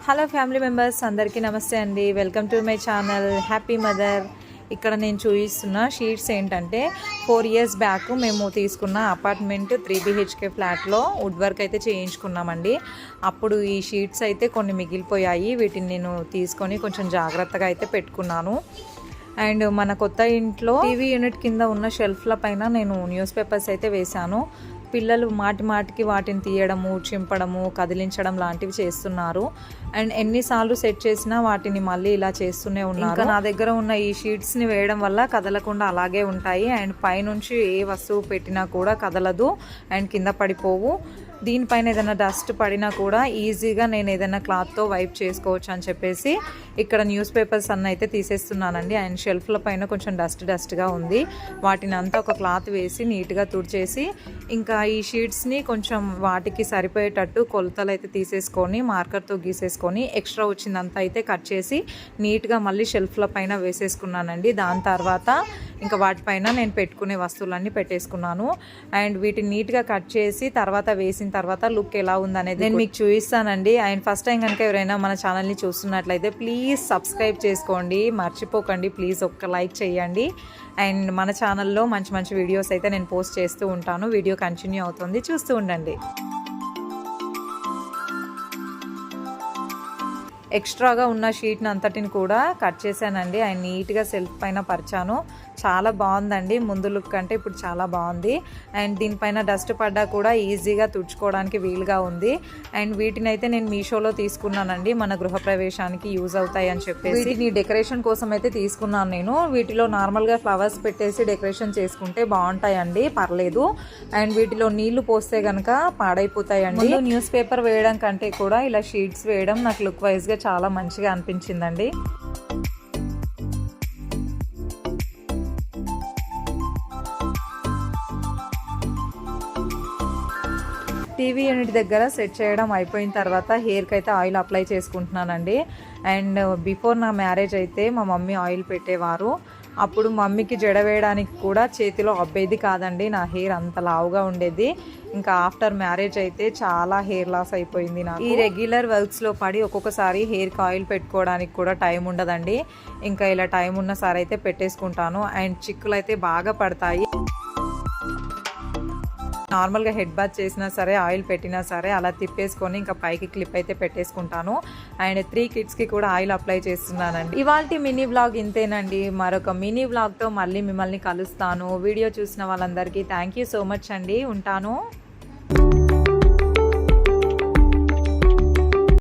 Hello family members అందరికీ నమస్తే అండి. Welcome to my channel happy mother. ఇక్కడ నేను చూపిస్తున్న షీట్స్ ఏంటంటే 4 years బ్యాక్ మేము తీసుకున్న అపార్ట్మెంట్ 3 BHK ఫ్లాట్లో వుడ్ వర్క్ అయితే చేయించుకున్నామండి. అప్పుడు ఈ షీట్స్ అయితే కొన్ని మిగిలిపోయాయి. వీటిని నేను తీసుకొని కొంచెం జాగ్రత్తగా అయితే పెట్టుకున్నాను. అండ్ మన కొత్త ఇంట్లో టీవీ యూనిట్ కింద ఉన్న షెల్ఫ్ల పైన నేను న్యూస్ పేపర్స్ అయితే వేశాను. పిల్లలు మాటికి వాటిని తీయడము, చింపడము, కదిలించడం లాంటివి చేస్తున్నారు. అండ్ ఎన్నిసార్లు సెట్ చేసినా వాటిని మళ్ళీ ఇలా చేస్తూనే ఉన్నారు. ఇంకా నా దగ్గర ఉన్న ఈ షీట్స్ని వేయడం వల్ల కదలకుండా అలాగే ఉంటాయి. అండ్ పైనుంచి ఏ వస్తువు పెట్టినా కూడా కదలదు అండ్ కింద పడిపోవు. దీనిపైన ఏదైనా డస్ట్ పడినా కూడా ఈజీగా నేను ఏదైనా క్లాత్తో వైప్ చేసుకోవచ్చు అని చెప్పేసి ఇక్కడ న్యూస్ పేపర్స్ అన్న అయితే తీసేస్తున్నానండి. అండ్ షెల్ఫ్ల పైన కొంచెం డస్ట్గా ఉంది. వాటిని అంతా ఒక క్లాత్ వేసి నీట్గా తుడిచేసి ఇంకా ఈ షీట్స్ని కొంచెం వాటికి సరిపోయేటట్టు కొలతలు అయితే తీసేసుకొని మార్కర్తో గీసేసుకొని ఎక్స్ట్రా వచ్చిందంతా అయితే కట్ చేసి నీట్గా మళ్ళీ షెల్ఫ్ల పైన వేసేసుకున్నానండి. దాని తర్వాత ఇంకా వాటిపైన నేను పెట్టుకునే వస్తువులన్నీ పెట్టేసుకున్నాను. అండ్ వీటిని నీట్గా కట్ చేసి తర్వాత వేసిన తర్వాత లుక్ ఎలా ఉందనేది నేను మీకు చూపిస్తానండి. అండ్ ఫస్ట్ టైం కనుక ఎవరైనా మన ఛానల్ని చూస్తున్నట్లయితే ప్లీజ్ సబ్స్క్రైబ్ చేసుకోండి, మర్చిపోకండి. ప్లీజ్ ఒక్క లైక్ చేయండి. అండ్ మన ఛానల్లో మంచి వీడియోస్ అయితే నేను పోస్ట్ చేస్తూ ఉంటాను. వీడియో కంటిన్యూ అవుతుంది, చూస్తూ ఉండండి. ఎక్స్ట్రాగా ఉన్న షీట్ని అంతటిని కూడా కట్ చేశానండి. ఆయన నీట్గా సెల్ఫ్ పైన పరిచాను. చాలా బాగుందండి. ముందు లుక్ అంటే ఇప్పుడు చాలా బాగుంది. అండ్ దీనిపైన డస్ట్ పడ్డా కూడా ఈజీగా తుడుచుకోవడానికి వీలుగా ఉంది. అండ్ వీటిని అయితే నేను మీషోలో తీసుకున్నానండి. మన గృహప్రవేశానికి యూజ్ అవుతాయి అని చెప్పేసి వీటిని డెకరేషన్ కోసం అయితే తీసుకున్నాను నేను. వీటిలో నార్మల్గా ఫ్లవర్స్ పెట్టేసి డెకరేషన్ చేసుకుంటే బాగుంటాయండి, పర్లేదు. అండ్ వీటిలో నీళ్లు పోస్తే కనుక పాడైపోతాయండి. న్యూస్ పేపర్ వేయడం కంటే కూడా ఇలా షీట్స్ వేయడం నాకు లుక్ వైజ్గా చాలా మంచిగా అనిపించిందండి. టీవీ యూనిట్ దగ్గర సెట్ చేయడం అయిపోయిన తర్వాత హెయిర్కి అయితే ఆయిల్ అప్లై చేసుకుంటున్నానండి. అండ్ బిఫోర్ నా మ్యారేజ్ అయితే మా మమ్మీ ఆయిల్ పెట్టేవారు. అప్పుడు మమ్మీకి జడ వేయడానికి కూడా చేతిలో అబ్బేది కాదండి. నా హెయిర్ అంత లావుగా ఉండేది. ఇంకా ఆఫ్టర్ మ్యారేజ్ అయితే చాలా హెయిర్ లాస్ అయిపోయింది నాకు. ఈ రెగ్యులర్ వర్క్స్లో పడి ఒక్కొక్కసారి హెయిర్కి ఆయిల్ పెట్టుకోవడానికి కూడా టైం ఉండదండి. ఇంకా ఇలా టైం ఉన్న సారి అయితే పెట్టేసుకుంటాను. అండ్ చిక్కులు అయితే బాగా పడతాయి. నార్మల్గా హెడ్ బాత్ చేసినా సరే, ఆయిల్ పెట్టినా సరే అలా తిప్పేసుకొని ఇంకా పైకి క్లిప్ అయితే పెట్టేసుకుంటాను. అండ్ 3 kidsకి కూడా ఆయిల్ అప్లై చేస్తున్నానండి. ఇవాల్టి మినీ వ్లాగ్ ఇంతేనండి. మరొక మినీ వ్లాగ్తో మళ్ళీ మిమ్మల్ని కలుస్తాను. వీడియో చూసిన వాళ్ళందరికీ థ్యాంక్ యూ సో మచ్ అండి. ఉంటాను.